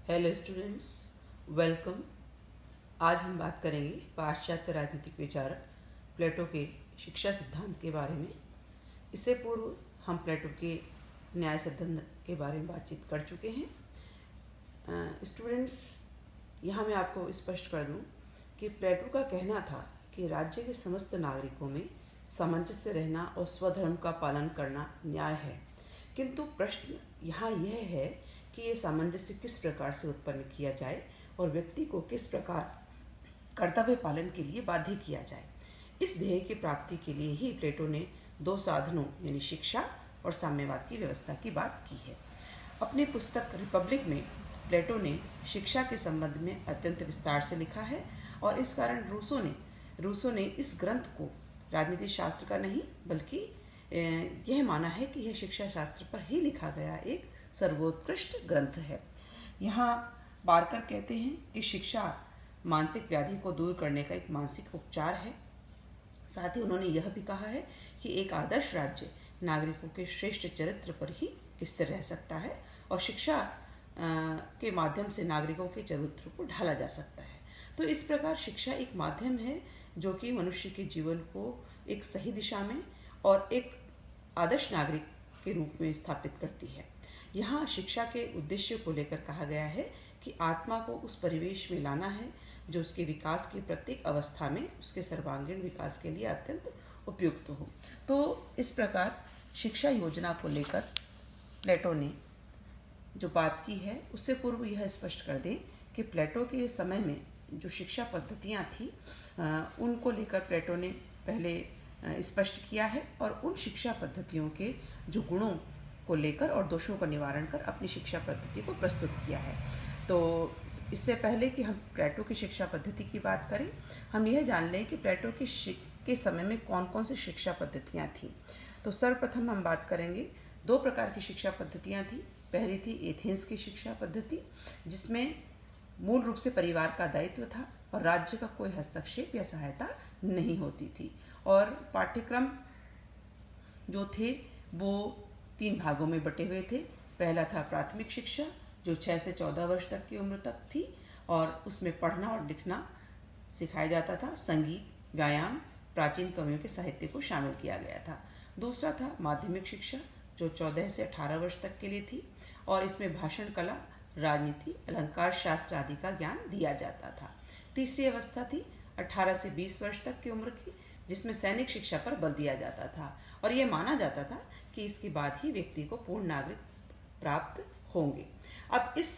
Hello students, welcome. आज हम बात करेंगे पाश्चात्य राजनीतिक विचारक प्लेटो के शिक्षा सिद्धांत के बारे में। इससे पूर्व हम प्लेटो के न्याय सिद्धांत के बारे में बातचीत कर चुके हैं। स्टूडेंट्स, यहाँ मैं आपको स्पष्ट कर दूँ कि प्लेटो का कहना था कि राज्य के समस्त नागरिकों में सामंजस्य रहना और स्वधर्म का पालन करना न्याय है। किंतु प्रश्न यहाँ यह है कि ये सामंजस्य किस प्रकार से उत्पन्न किया जाए और व्यक्ति को किस प्रकार कर्तव्य पालन के लिए बाध्य किया जाए। इस ध्येय की प्राप्ति के लिए ही प्लेटो ने दो साधनों यानी शिक्षा और साम्यवाद की व्यवस्था की बात की है। अपनी पुस्तक रिपब्लिक में प्लेटो ने शिक्षा के संबंध में अत्यंत विस्तार से लिखा है और इस कारण रूसो ने इस ग्रंथ को राजनीति शास्त्र का नहीं बल्कि यह माना है कि यह शिक्षा शास्त्र पर ही लिखा गया एक सर्वोत्कृष्ट ग्रंथ है। यहाँ बारकर कहते हैं कि शिक्षा मानसिक व्याधि को दूर करने का एक मानसिक उपचार है। साथ ही उन्होंने यह भी कहा है कि एक आदर्श राज्य नागरिकों के श्रेष्ठ चरित्र पर ही स्थिर रह सकता है और शिक्षा के माध्यम से नागरिकों के चरित्र को ढाला जा सकता है। तो इस प्रकार शिक्षा एक माध्यम है जो कि मनुष्य के जीवन को एक सही दिशा में और एक आदर्श नागरिक के रूप में स्थापित करती है। यहाँ शिक्षा के उद्देश्य को लेकर कहा गया है कि आत्मा को उस परिवेश में लाना है जो उसके विकास की प्रत्येक अवस्था में उसके सर्वांगीण विकास के लिए अत्यंत उपयुक्त हो। तो इस प्रकार शिक्षा योजना को लेकर प्लेटो ने जो बात की है, उससे पूर्व यह स्पष्ट कर दें कि प्लेटो के समय में जो शिक्षा पद्धतियाँ थी उनको लेकर प्लेटो ने पहले स्पष्ट किया है और उन शिक्षा पद्धतियों के जो गुणों को लेकर और दोषों का निवारण कर अपनी शिक्षा पद्धति को प्रस्तुत किया है। तो इससे पहले कि हम प्लेटो की शिक्षा पद्धति की बात करें, हम यह जान लें कि प्लेटो के समय में कौन कौन सी शिक्षा पद्धतियाँ थीं। तो सर्वप्रथम हम बात करेंगे दो प्रकार की शिक्षा पद्धतियाँ थीं। पहली थी एथेंस की शिक्षा पद्धति, जिसमें मूल रूप से परिवार का दायित्व था और राज्य का कोई हस्तक्षेप या सहायता नहीं होती थी। और पाठ्यक्रम जो थे वो 3 भागों में बटे हुए थे। पहला था प्राथमिक शिक्षा जो 6 से 14 वर्ष तक की उम्र तक थी और उसमें पढ़ना और लिखना सिखाया जाता था। संगीत, व्यायाम, प्राचीन कवियों के साहित्य को शामिल किया गया था। दूसरा था माध्यमिक शिक्षा जो 14 से 18 वर्ष तक के लिए थी और इसमें भाषण कला, राजनीति, अलंकार शास्त्र आदि का ज्ञान दिया जाता था। तीसरी अवस्था थी 18 से 20 वर्ष तक की उम्र की, जिसमें सैनिक शिक्षा पर बल दिया जाता था और यह माना जाता था कि इसके बाद ही व्यक्ति को पूर्ण नागरिक प्राप्त होंगे। अब इस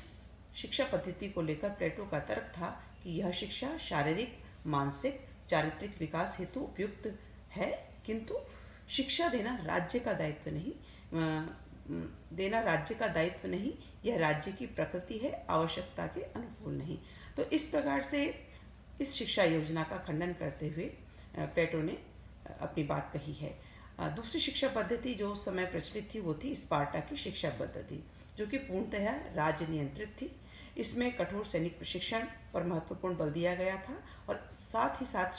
शिक्षा पद्धति को लेकर प्लेटो का तर्क था कि यह शिक्षा शारीरिक, मानसिक, चारित्रिक विकास हेतु उपयुक्त है, किंतु शिक्षा देना राज्य का दायित्व नहीं, यह राज्य की प्रकृति है, आवश्यकता के अनुकूल नहीं। तो इस प्रकार से इस शिक्षा योजना का खंडन करते हुए प्लेटो ने अपनी बात कही है। दूसरी शिक्षा पद्धति जो उस समय प्रचलित थी वो थी स्पार्टा की शिक्षा पद्धति, जो कि पूर्णतः राज्य नियंत्रित थी। इसमें कठोर सैनिक प्रशिक्षण पर महत्वपूर्ण बल दिया गया था और साथ ही साथ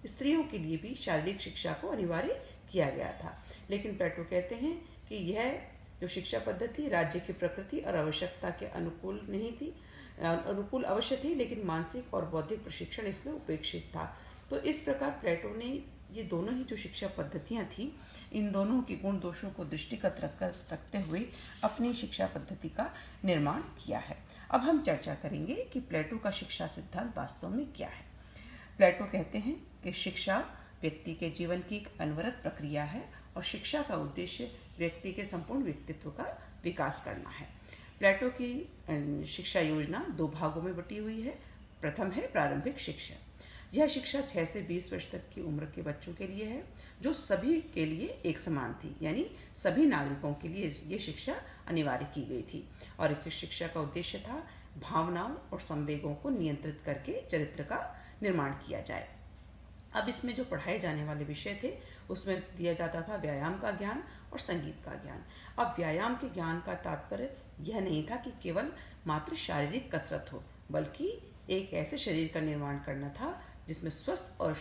स्त्रियों के लिए भी शारीरिक शिक्षा को अनिवार्य किया गया था। लेकिन प्लेटो कहते हैं कि यह जो शिक्षा पद्धति राज्य की प्रकृति और आवश्यकता के अनुकूल नहीं थी, अनुकूल अवश्य थी, लेकिन मानसिक और बौद्धिक प्रशिक्षण इसमें उपेक्षित था। तो इस प्रकार प्लेटो ने ये दोनों ही जो शिक्षा पद्धतियाँ थीं, इन दोनों के गुण दोषों को दृष्टिगत रखते हुए अपनी शिक्षा पद्धति का निर्माण किया है। अब हम चर्चा करेंगे कि प्लेटो का शिक्षा सिद्धांत वास्तव में क्या है। प्लेटो कहते हैं कि शिक्षा व्यक्ति के जीवन की एक अनवरत प्रक्रिया है और शिक्षा का उद्देश्य व्यक्ति के संपूर्ण व्यक्तित्व का विकास करना है। प्लेटो की शिक्षा योजना 2 भागों में बटी हुई है। प्रथम है प्रारंभिक शिक्षा। यह शिक्षा 6 से 20 वर्ष तक की उम्र के बच्चों के लिए है, जो सभी के लिए एक समान थी, यानी सभी नागरिकों के लिए ये शिक्षा अनिवार्य की गई थी और इस शिक्षा का उद्देश्य था भावनाओं और संवेगों को नियंत्रित करके चरित्र का निर्माण किया जाए। अब इसमें जो पढ़ाए जाने वाले विषय थे उसमें दिया जाता था व्यायाम का ज्ञान और संगीत का ज्ञान। अब व्यायाम के ज्ञान का तात्पर्य यह नहीं था कि केवल मात्र शारीरिक कसरत हो, बल्कि एक ऐसे शरीर का निर्माण करना था जिसमें स्वस्थ और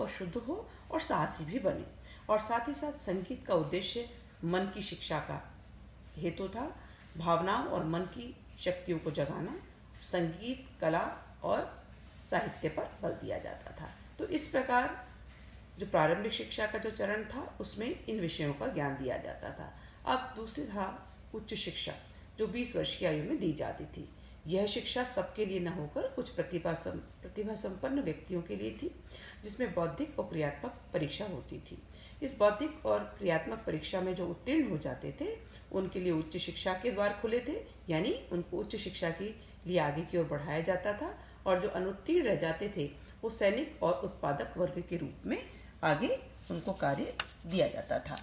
शुद्ध हो और साहसी भी बने। और साथ ही साथ संगीत का उद्देश्य मन की शिक्षा का हेतु था भावनाओं और मन की शक्तियों को जगाना, संगीत, कला और साहित्य पर बल दिया जाता था। तो इस प्रकार जो प्रारंभिक शिक्षा का जो चरण था उसमें इन विषयों का ज्ञान दिया जाता था। अब दूसरी था उच्च शिक्षा, जो 20 वर्ष की आयु में दी जाती थी। यह शिक्षा सबके लिए न होकर कुछ प्रतिभा संपन्न व्यक्तियों के लिए थी, जिसमें बौद्धिक और क्रियात्मक परीक्षा होती थी। इस बौद्धिक और क्रियात्मक परीक्षा में जो उत्तीर्ण हो जाते थे उनके लिए उच्च शिक्षा के द्वार खुले थे, यानी उनको उच्च शिक्षा के लिए आगे की ओर बढ़ाया जाता था। और जो अनुत्तीर्ण रह जाते थे वो सैनिक और उत्पादक वर्ग के रूप में आगे उनको कार्य दिया जाता था।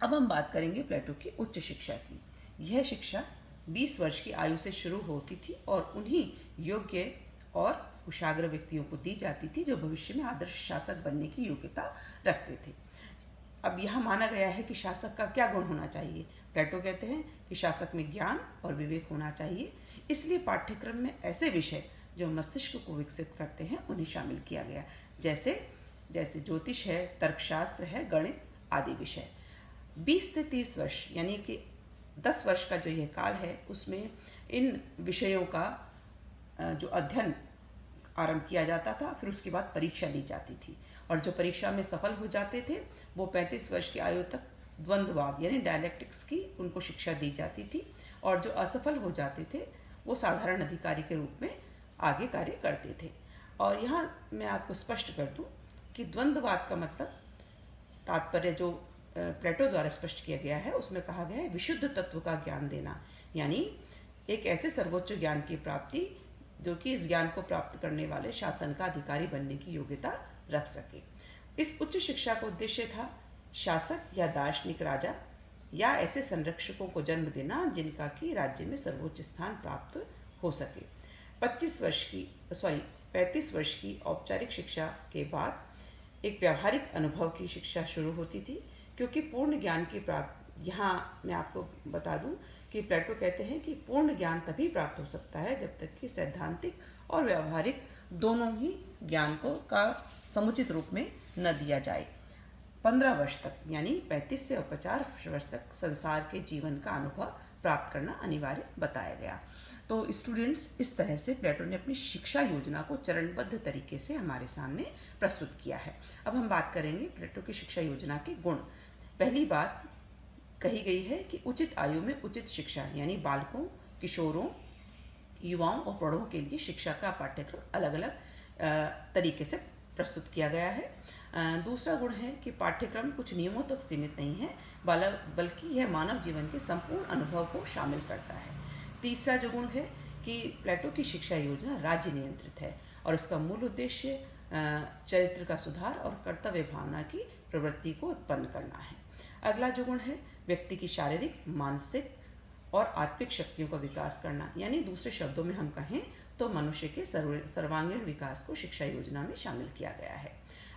अब हम बात करेंगे प्लेटो की उच्च शिक्षा की। यह शिक्षा 20 वर्ष की आयु से शुरू होती थी और उन्हीं योग्य और कुशाग्र व्यक्तियों को दी जाती थी जो भविष्य में आदर्श शासक बनने की योग्यता रखते थे। अब यह माना गया है कि शासक का क्या गुण होना चाहिए। प्लेटो कहते हैं कि शासक में ज्ञान और विवेक होना चाहिए, इसलिए पाठ्यक्रम में ऐसे विषय जो मस्तिष्क को विकसित करते हैं उन्हें शामिल किया गया, जैसे ज्योतिष है, तर्कशास्त्र है, गणित आदि विषय। 20 से 30 वर्ष यानी कि 10 वर्ष का जो यह काल है उसमें इन विषयों का जो अध्ययन आरंभ किया जाता था, फिर उसके बाद परीक्षा ली जाती थी। और जो परीक्षा में सफल हो जाते थे वो 35 वर्ष की आयु तक द्वंद्ववाद यानी डायलेक्टिक्स की उनको शिक्षा दी जाती थी, और जो असफल हो जाते थे वो साधारण अधिकारी के रूप में आगे कार्य करते थे। और यहाँ मैं आपको स्पष्ट कर दूँ कि द्वंद्ववाद का मतलब तात्पर्य जो प्लेटो द्वारा स्पष्ट किया गया है उसमें कहा गया है विशुद्ध तत्व का ज्ञान देना, यानी एक ऐसे सर्वोच्च ज्ञान की प्राप्ति जो कि इस ज्ञान को प्राप्त करने वाले शासन का अधिकारी बनने की योग्यता रख सके। इस उच्च शिक्षा का उद्देश्य था शासक या दार्शनिक राजा या ऐसे संरक्षकों को जन्म देना जिनका कि राज्य में सर्वोच्च स्थान प्राप्त हो सके। 35 वर्ष की औपचारिक शिक्षा के बाद एक व्यावहारिक अनुभव की शिक्षा शुरू होती थी, क्योंकि पूर्ण ज्ञान की प्राप्ति, यहाँ मैं आपको बता दूं कि प्लेटो कहते हैं कि पूर्ण ज्ञान तभी प्राप्त हो सकता है जब तक कि सैद्धांतिक और व्यावहारिक दोनों ही ज्ञान का समुचित रूप में न दिया जाए। 15 वर्ष तक यानी 35 से 50 वर्ष तक संसार के जीवन का अनुभव प्राप्त करना अनिवार्य बताया गया। तो स्टूडेंट्स, इस तरह से प्लेटो ने अपनी शिक्षा योजना को चरणबद्ध तरीके से हमारे सामने प्रस्तुत किया है। अब हम बात करेंगे प्लेटो की शिक्षा योजना के गुण। पहली बात कही गई है कि उचित आयु में उचित शिक्षा, यानी बालकों, किशोरों, युवाओं और प्रौढ़ों के लिए शिक्षा का पाठ्यक्रम अलग अलग तरीके से प्रस्तुत किया गया है। दूसरा गुण है कि पाठ्यक्रम कुछ नियमों तक सीमित नहीं है, बल्कि यह मानव जीवन के संपूर्ण अनुभव को शामिल करता है। तीसरा जो गुण है कि प्लेटो की शिक्षा योजना राज्य नियंत्रित है और इसका मूल उद्देश्य चरित्र का सुधार और कर्तव्य भावना की प्रवृत्ति को उत्पन्न करना है। अगला जो गुण है व्यक्ति की शारीरिक, मानसिक और आत्मिक शक्तियों का विकास करना, यानी दूसरे शब्दों में हम कहें तो मनुष्य के सर्वांगीण विकास को शिक्षा योजना में शामिल किया गया है।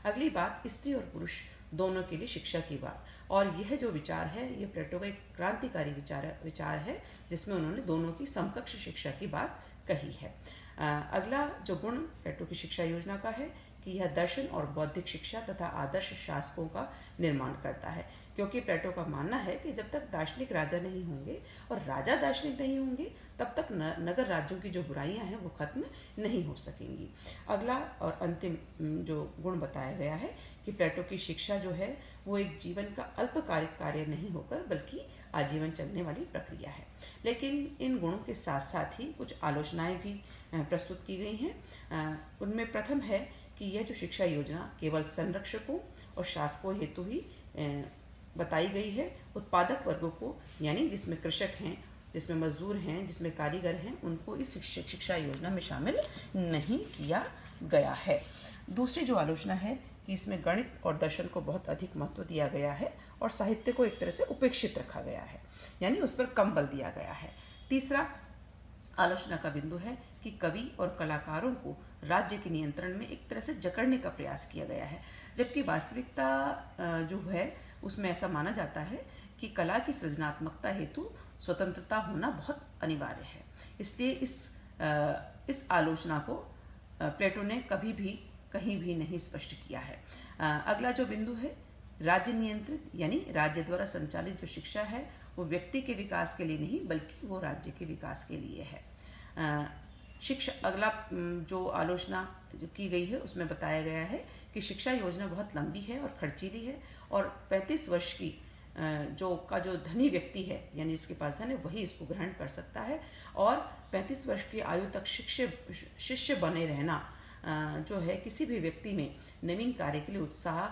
अगली बात स्त्री और पुरुष दोनों के लिए शिक्षा की बात, और यह जो विचार है यह प्लेटो का एक क्रांतिकारी विचार है जिसमें उन्होंने दोनों की समकक्ष शिक्षा की बात कही है। अगला जो गुण प्लेटो की शिक्षा योजना का है कि यह दर्शन और बौद्धिक शिक्षा तथा आदर्श शासकों का निर्माण करता है, क्योंकि प्लेटो का मानना है कि जब तक दार्शनिक राजा नहीं होंगे और राजा दार्शनिक नहीं होंगे तब तक नगर राज्यों की जो बुराइयां हैं वो खत्म नहीं हो सकेंगी। अगला और अंतिम जो गुण बताया गया है कि प्लेटो की शिक्षा जो है वो एक जीवन का अल्पकालिक कार्य नहीं होकर बल्कि आजीवन चलने वाली प्रक्रिया है। लेकिन इन गुणों के साथ साथ ही कुछ आलोचनाएं भी प्रस्तुत की गई हैं। उनमें प्रथम है कि यह जो शिक्षा योजना केवल संरक्षकों और शासकों हेतु ही बताई गई है। उत्पादक वर्गों को, यानी जिसमें कृषक हैं, जिसमें मजदूर हैं, जिसमें कारीगर हैं, उनको इस शिक्षा योजना में शामिल नहीं किया गया है। दूसरी जो आलोचना है कि इसमें गणित और दर्शन को बहुत अधिक महत्व दिया गया है और साहित्य को एक तरह से उपेक्षित रखा गया है, यानी उस पर कम बल दिया गया है। तीसरा आलोचना का बिंदु है कि कवि और कलाकारों को राज्य के नियंत्रण में एक तरह से जकड़ने का प्रयास किया गया है, जबकि वास्तविकता जो है उसमें ऐसा माना जाता है कि कला की सृजनात्मकता हेतु स्वतंत्रता होना बहुत अनिवार्य है। इसलिए इस आलोचना को प्लेटो ने कभी भी कहीं भी नहीं स्पष्ट किया है। अगला जो बिंदु है राज्य नियंत्रित, यानी राज्य द्वारा संचालित जो शिक्षा है वो व्यक्ति के विकास के लिए नहीं बल्कि वो राज्य के विकास के लिए है। शिक्षा अगला जो आलोचना जो की गई है उसमें बताया गया है कि शिक्षा योजना बहुत लंबी है और खर्चीली है और 35 वर्ष की जो धनी व्यक्ति है यानी जिसके पास धन है वही इसको ग्रहण कर सकता है और 35 वर्ष की आयु तक शिष्य बने रहना जो है किसी भी व्यक्ति में नवीन कार्य के लिए उत्साह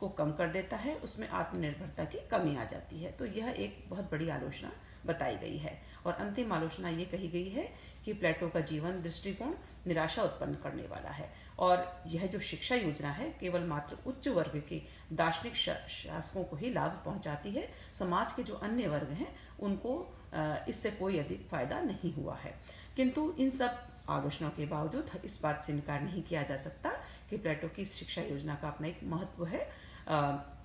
को कम कर देता है, उसमें आत्मनिर्भरता की कमी आ जाती है। तो यह एक बहुत बड़ी आलोचना बताई गई है। और अंतिम आलोचना ये कही गई है कि प्लेटो का जीवन दृष्टिकोण निराशा उत्पन्न करने वाला है और यह जो शिक्षा योजना है केवल मात्र उच्च वर्ग के दार्शनिक शासकों को ही लाभ पहुंचाती है, समाज के जो अन्य वर्ग हैं उनको इससे कोई अधिक फायदा नहीं हुआ है। किंतु इन सब आलोचनाओं के बावजूद इस बात से इनकार नहीं किया जा सकता कि प्लेटो की शिक्षा योजना का अपना एक महत्व है,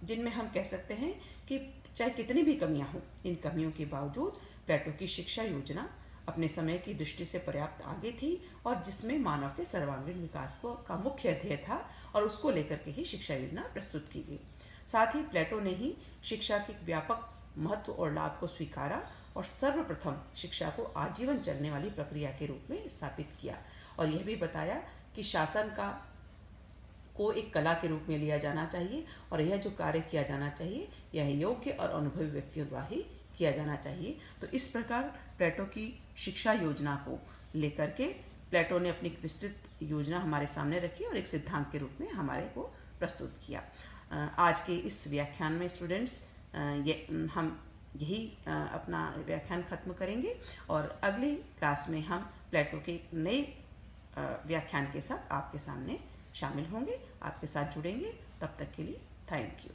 जिनमें हम कह सकते हैं कि चाहे कितनी भी कमियां हों, इन कमियों के बावजूद प्लेटो की शिक्षा योजना अपने समय की दृष्टि से पर्याप्त आगे थी और जिसमें मानव के सर्वांगीण विकास का मुख्य ध्येय था और उसको लेकर के ही शिक्षा योजना प्रस्तुत की गई। साथ ही प्लेटो ने ही शिक्षा के व्यापक महत्व और लाभ को स्वीकारा और सर्वप्रथम शिक्षा को आजीवन चलने वाली प्रक्रिया के रूप में स्थापित किया और यह भी बताया कि शासन को एक कला के रूप में लिया जाना चाहिए और यह जो कार्य किया जाना चाहिए यह योग्य और अनुभवी व्यक्तियों द्वारा ही किया जाना चाहिए। तो इस प्रकार प्लेटो की शिक्षा योजना को लेकर के प्लेटो ने अपनी विस्तृत योजना हमारे सामने रखी और एक सिद्धांत के रूप में हमारे को प्रस्तुत किया। आज के इस व्याख्यान में स्टूडेंट्स हम यही अपना व्याख्यान खत्म करेंगे और अगली क्लास में हम प्लेटो के नए व्याख्यान के साथ आपके सामने शामिल होंगे, आपके साथ जुड़ेंगे। तब तक के लिए थैंक यू।